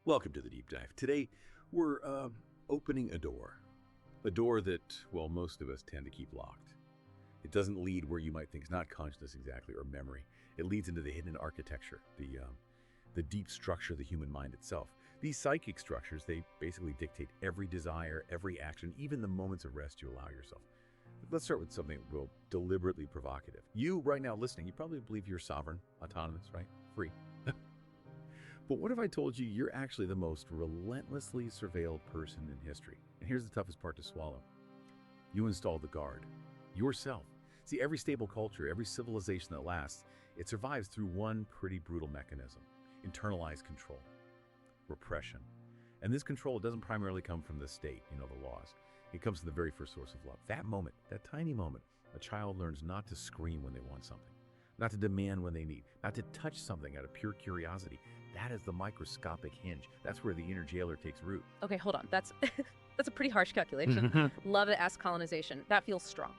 Welcome to the Deep Dive. Today, we're opening a door that, well, most of us tend to keep locked. It doesn't lead where you might think, it's not consciousness exactly, or memory. It leads into the hidden architecture, the deep structure of the human mind itself. These psychic structures, they basically dictate every desire, every action, even the moments of rest you allow yourself. Let's start with something real deliberately provocative. You, right now listening, you probably believe you're sovereign, autonomous, right? Free. But what if I told you you're actually the most relentlessly surveilled person in history? And here's the toughest part to swallow. You installed the guard. Yourself. See, every stable culture, every civilization that lasts, it survives through one pretty brutal mechanism: internalized control, repression. And this control doesn't primarily come from the state, the laws. It comes from the very first source of love. That moment, that tiny moment, a child learns not to scream when they want something, not to demand when they need, not to touch something out of pure curiosity. That is the microscopic hinge. That's where the inner jailer takes root. Okay, hold on. That's a pretty harsh calculation. Love it as colonization. That feels strong.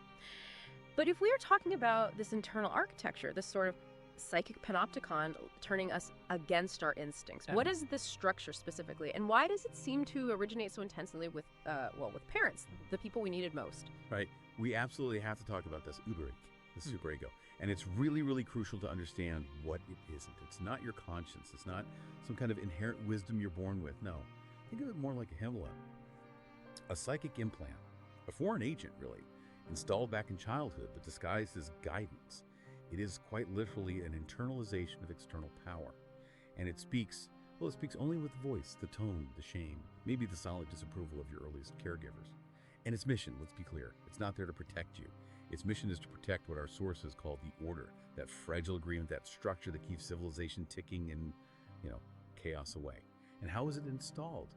But if we are talking about this internal architecture, this sort of psychic panopticon turning us against our instincts, what is this structure specifically, and why does it seem to originate so intensely with parents, the people we needed most? Right. We absolutely have to talk about this Superego, the Superego. And it's really, really crucial to understand what it isn't. It's not your conscience. It's not some kind of inherent wisdom you're born with. No. Think of it more like a Himalaya. A psychic implant, a foreign agent, really, installed back in childhood, but disguised as guidance. It is quite literally an internalization of external power. And it speaks only with the voice, the tone, the shame, maybe the solid disapproval of your earliest caregivers. And its mission, let's be clear, it's not there to protect you. Its mission is to protect what our sources call the order, that fragile agreement, that structure that keeps civilization ticking and, chaos away. And how is it installed?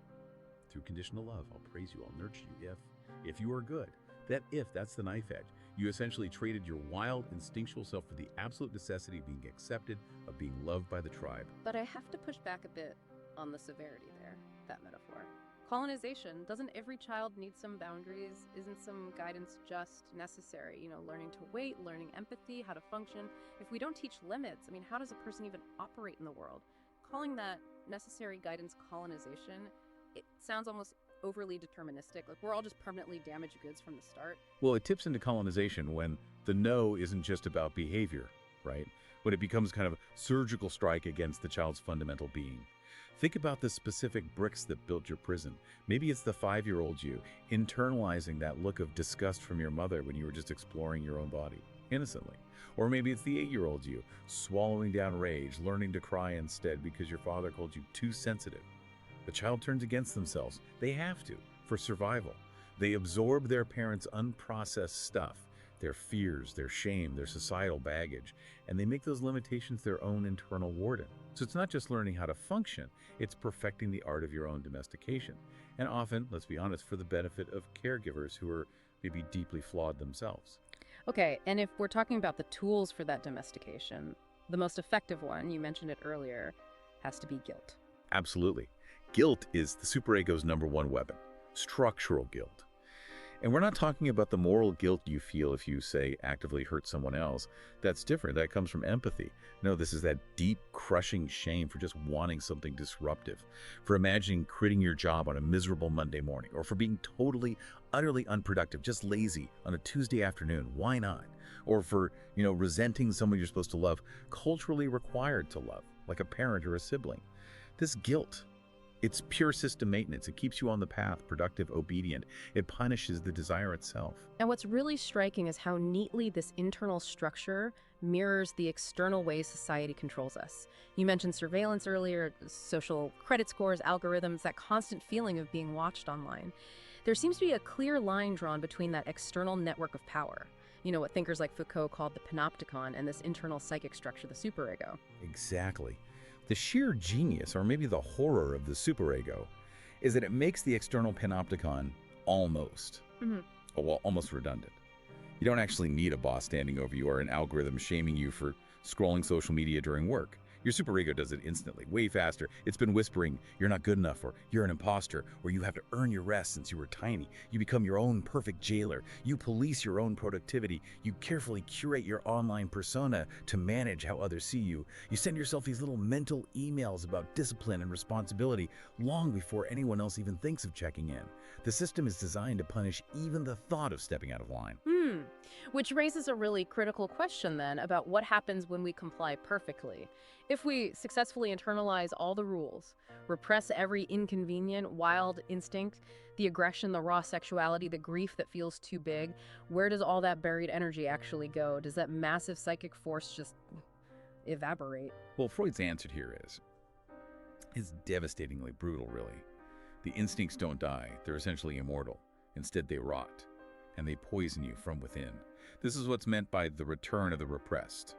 Through conditional love. I'll praise you, I'll nurture you if you are good. That's the knife edge. You essentially traded your wild, instinctual self for the absolute necessity of being accepted, of being loved by the tribe. But I have to push back a bit on the severity there, that metaphor. Colonization, doesn't every child need some boundaries? Isn't some guidance just necessary? Learning to wait, learning empathy, how to function. If we don't teach limits, how does a person even operate in the world? Calling that necessary guidance colonization, it sounds almost overly deterministic. Like we're all just permanently damaged goods from the start. Well, it tips into colonization when the no isn't just about behavior, right? When it becomes kind of a surgical strike against the child's fundamental being. Think about the specific bricks that built your prison. Maybe it's the 5-year-old you internalizing that look of disgust from your mother when you were just exploring your own body, innocently. Or maybe it's the 8-year-old you swallowing down rage, learning to cry instead because your father called you too sensitive. The child turns against themselves. They have to, for survival. They absorb their parents' unprocessed stuff, their fears, their shame, their societal baggage, and they make those limitations their own internal warden. So it's not just learning how to function, it's perfecting the art of your own domestication. And often, let's be honest, for the benefit of caregivers who are maybe deeply flawed themselves. Okay, and if we're talking about the tools for that domestication, the most effective one, you mentioned it earlier, has to be guilt. Absolutely. Guilt is the superego's #1 weapon, structural guilt. And we're not talking about the moral guilt you feel if you, say, actively hurt someone else. That's different. That comes from empathy. No, this is that deep, crushing shame for just wanting something disruptive, for imagining quitting your job on a miserable Monday morning, or for being totally, utterly unproductive, just lazy on a Tuesday afternoon. Why not? Or for, resenting someone you're supposed to love, culturally required to love, like a parent or a sibling. This guilt, it's pure system maintenance. It keeps you on the path, productive, obedient. It punishes the desire itself. And what's really striking is how neatly this internal structure mirrors the external ways society controls us. You mentioned surveillance earlier, social credit scores, algorithms, that constant feeling of being watched online. There seems to be a clear line drawn between that external network of power, what thinkers like Foucault called the panopticon, and this internal psychic structure, the superego. Exactly. The sheer genius, or maybe the horror of the superego, is that it makes the external panopticon almost redundant. You don't actually need a boss standing over you or an algorithm shaming you for scrolling social media during work. Your superego does it instantly, way faster. It's been whispering, you're not good enough, or you're an imposter, or you have to earn your rest since you were tiny. You become your own perfect jailer. You police your own productivity. You carefully curate your online persona to manage how others see you. You send yourself these little mental emails about discipline and responsibility long before anyone else even thinks of checking in. The system is designed to punish even the thought of stepping out of line. Which raises a really critical question then about what happens when we comply perfectly. If we successfully internalize all the rules, repress every inconvenient, wild instinct, the aggression, the raw sexuality, the grief that feels too big, where does all that buried energy actually go? Does that massive psychic force just evaporate? Well, Freud's answer here is devastatingly brutal, really. The instincts don't die. They're essentially immortal. Instead, they rot, and they poison you from within. This is what's meant by the return of the repressed.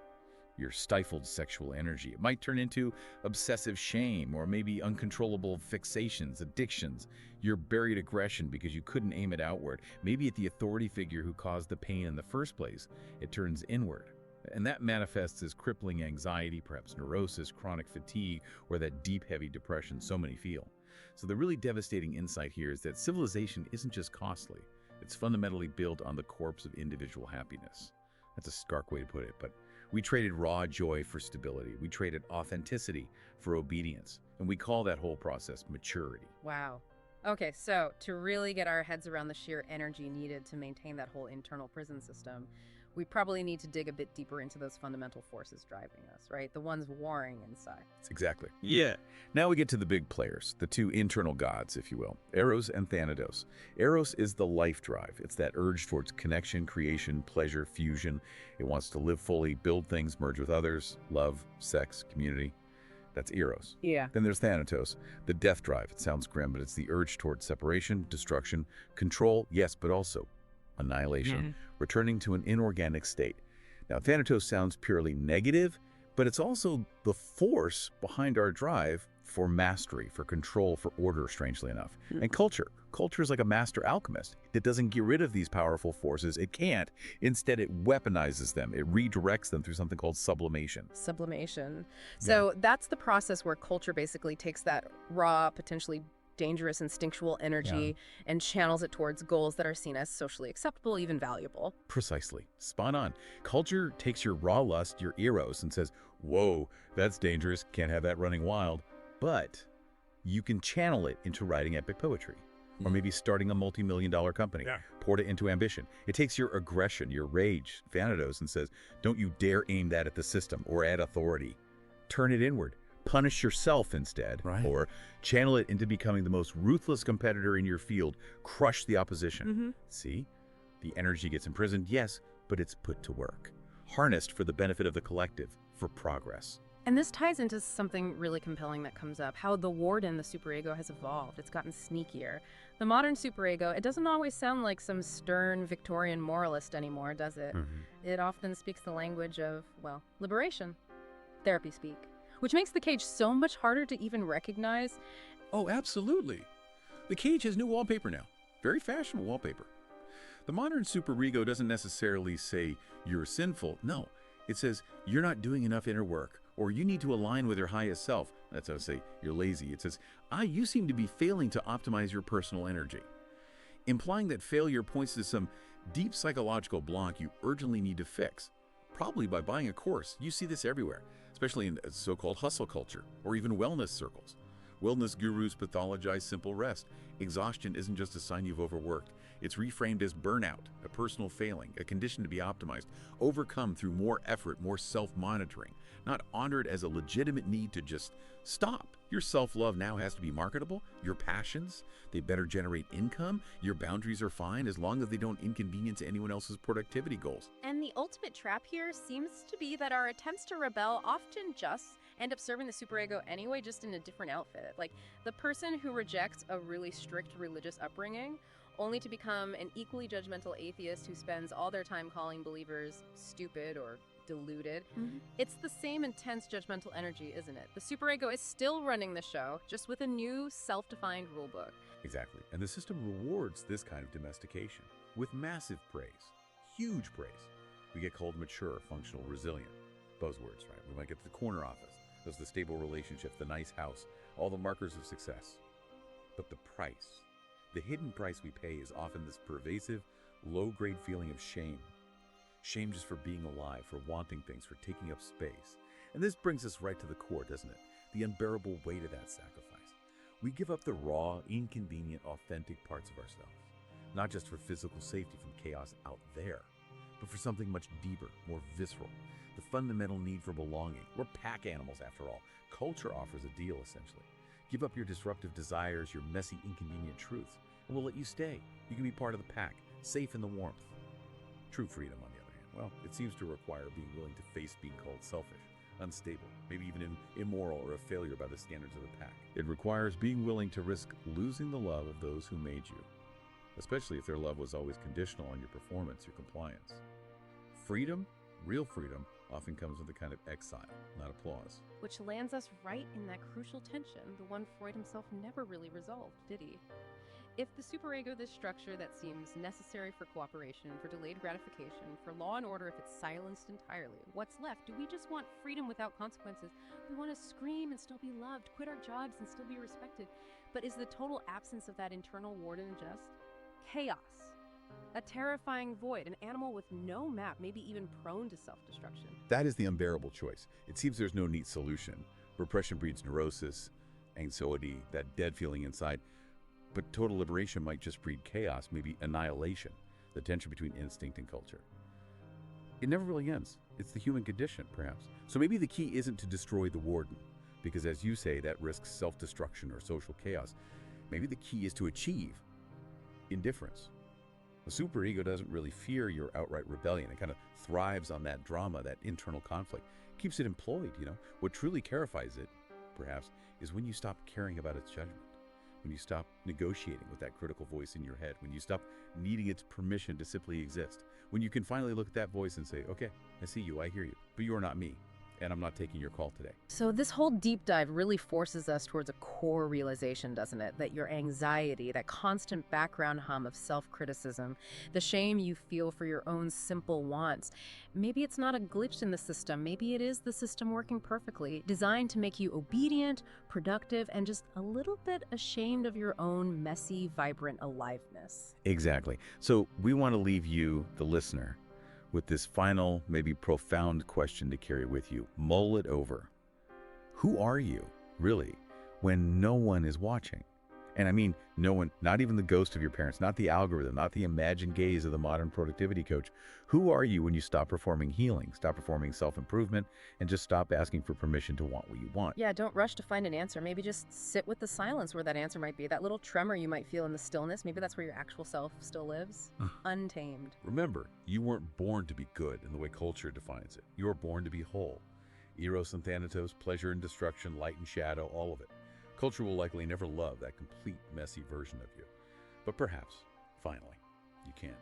Your stifled sexual energy. It might turn into obsessive shame or maybe uncontrollable fixations, addictions. Your buried aggression because you couldn't aim it outward. Maybe at the authority figure who caused the pain in the first place. It turns inward. And that manifests as crippling anxiety, perhaps neurosis, chronic fatigue, or that deep, heavy depression so many feel. So the really devastating insight here is that civilization isn't just costly. It's fundamentally built on the corpse of individual happiness. That's a stark way to put it, but we traded raw joy for stability. We traded authenticity for obedience. And we call that whole process maturity. Wow. Okay, so to really get our heads around the sheer energy needed to maintain that whole internal prison system, we probably need to dig a bit deeper into those fundamental forces driving us, right? The ones warring inside. That's exactly. Yeah. Now we get to the big players, the two internal gods, if you will, Eros and Thanatos. Eros is the life drive. It's that urge towards connection, creation, pleasure, fusion. It wants to live fully, build things, merge with others, love, sex, community. That's Eros. Yeah. Then there's Thanatos, the death drive. It sounds grim, but it's the urge towards separation, destruction, control, yes, but also annihilation, returning to an inorganic state. Now, Thanatos sounds purely negative, but it's also the force behind our drive for mastery, for control, for order, strangely enough. And culture. Culture is like a master alchemist. It doesn't get rid of these powerful forces. It can't. Instead, it weaponizes them. It redirects them through something called sublimation. Sublimation. So that's the process where culture basically takes that raw, potentially dangerous instinctual energy and channels it towards goals that are seen as socially acceptable, even valuable. Precisely. Spot on. Culture takes your raw lust, your eros, and says, whoa, that's dangerous, can't have that running wild. But you can channel it into writing epic poetry. Or maybe starting a multi-million-dollar company. Port it into ambition. It takes your aggression, your rage, Thanatos, and says, don't you dare aim that at the system or at authority. Turn it inward. Punish yourself instead, or channel it into becoming the most ruthless competitor in your field. Crush the opposition. See? The energy gets imprisoned, yes, but it's put to work. Harnessed for the benefit of the collective, for progress. And this ties into something really compelling that comes up, how the warden, the superego, has evolved. It's gotten sneakier. The modern superego, it doesn't always sound like some stern Victorian moralist anymore, does it? It often speaks the language of, well, liberation, therapy speak. Which makes the cage so much harder to even recognize. Oh, absolutely. The cage has new wallpaper now. Very fashionable wallpaper. The modern superego doesn't necessarily say you're sinful. No, it says you're not doing enough inner work, or you need to align with your highest self. That's how I say you're lazy. It says, you seem to be failing to optimize your personal energy. Implying that failure points to some deep psychological block you urgently need to fix. Probably by buying a course. You see this everywhere, especially in so-called hustle culture or even wellness circles. Wellness gurus pathologize simple rest. Exhaustion isn't just a sign you've overworked. It's reframed as burnout, a personal failing, a condition to be optimized, overcome through more effort, more self-monitoring, not honored as a legitimate need to just stop. Your self-love now has to be marketable. Your passions, they better generate income. Your boundaries are fine as long as they don't inconvenience anyone else's productivity goals. And the ultimate trap here seems to be that our attempts to rebel often just end up serving the superego anyway, just in a different outfit. Like the person who rejects a really strict religious upbringing only to become an equally judgmental atheist who spends all their time calling believers stupid or deluded. It's the same intense judgmental energy, isn't it? The superego is still running the show, just with a new self-defined rulebook. Exactly. And the system rewards this kind of domestication with massive praise, huge praise. We get called mature, functional, resilient. Buzzwords, right? We might get to the corner office, Those the stable relationship, the nice house, all the markers of success. But the price, the hidden price we pay is often this pervasive, low-grade feeling of shame. Shame just for being alive, for wanting things, for taking up space. And this brings us right to the core, doesn't it? The unbearable weight of that sacrifice. We give up the raw, inconvenient, authentic parts of ourselves, not just for physical safety from chaos out there, but for something much deeper, more visceral, the fundamental need for belonging. We're pack animals after all. Culture offers a deal, essentially. Give up your disruptive desires, your messy, inconvenient truths, and we'll let you stay. You can be part of the pack, safe in the warmth. True freedom, on the other hand, well, it seems to require being willing to face being called selfish, unstable, maybe even immoral or a failure by the standards of the pack. It requires being willing to risk losing the love of those who made you, especially if their love was always conditional on your performance, your compliance. Freedom, real freedom, often comes with a kind of exile, not applause. Which lands us right in that crucial tension, the one Freud himself never really resolved, did he? If the superego, this structure that seems necessary for cooperation, for delayed gratification, for law and order if it's silenced entirely, what's left? Do we just want freedom without consequences? We want to scream and still be loved, quit our jobs and still be respected. But is the total absence of that internal warden just chaos? A terrifying void, an animal with no map, maybe even prone to self-destruction. That is the unbearable choice. It seems there's no neat solution. Repression breeds neurosis, anxiety, that dead feeling inside. But total liberation might just breed chaos, maybe annihilation, the tension between instinct and culture. It never really ends. It's the human condition, perhaps. So maybe the key isn't to destroy the warden, because as you say, that risks self-destruction or social chaos. Maybe the key is to achieve indifference. The superego doesn't really fear your outright rebellion. It kind of thrives on that drama, that internal conflict. Keeps it employed, you know. What truly terrifies it, perhaps, is when you stop caring about its judgment. When you stop negotiating with that critical voice in your head. When you stop needing its permission to simply exist. When you can finally look at that voice and say, okay, I see you, I hear you, but you are not me. And I'm not taking your call today. So this whole deep dive really forces us towards a core realization, doesn't it? That your anxiety, that constant background hum of self-criticism, the shame you feel for your own simple wants, maybe it's not a glitch in the system. Maybe it is the system working perfectly, designed to make you obedient, productive, and just a little bit ashamed of your own messy, vibrant aliveness. Exactly. So we want to leave you, the listener, with this final, maybe profound question to carry with you. Mull it over. Who are you, really, when no one is watching? And I mean, no one, not even the ghost of your parents, not the algorithm, not the imagined gaze of the modern productivity coach. Who are you when you stop performing healing, stop performing self-improvement, and just stop asking for permission to want what you want? Yeah, don't rush to find an answer. Maybe just sit with the silence where that answer might be. That little tremor you might feel in the stillness. Maybe that's where your actual self still lives, untamed. Remember, you weren't born to be good in the way culture defines it. You were born to be whole. Eros and Thanatos, pleasure and destruction, light and shadow, all of it. Culture will likely never love that complete, messy version of you. But perhaps, finally, you can.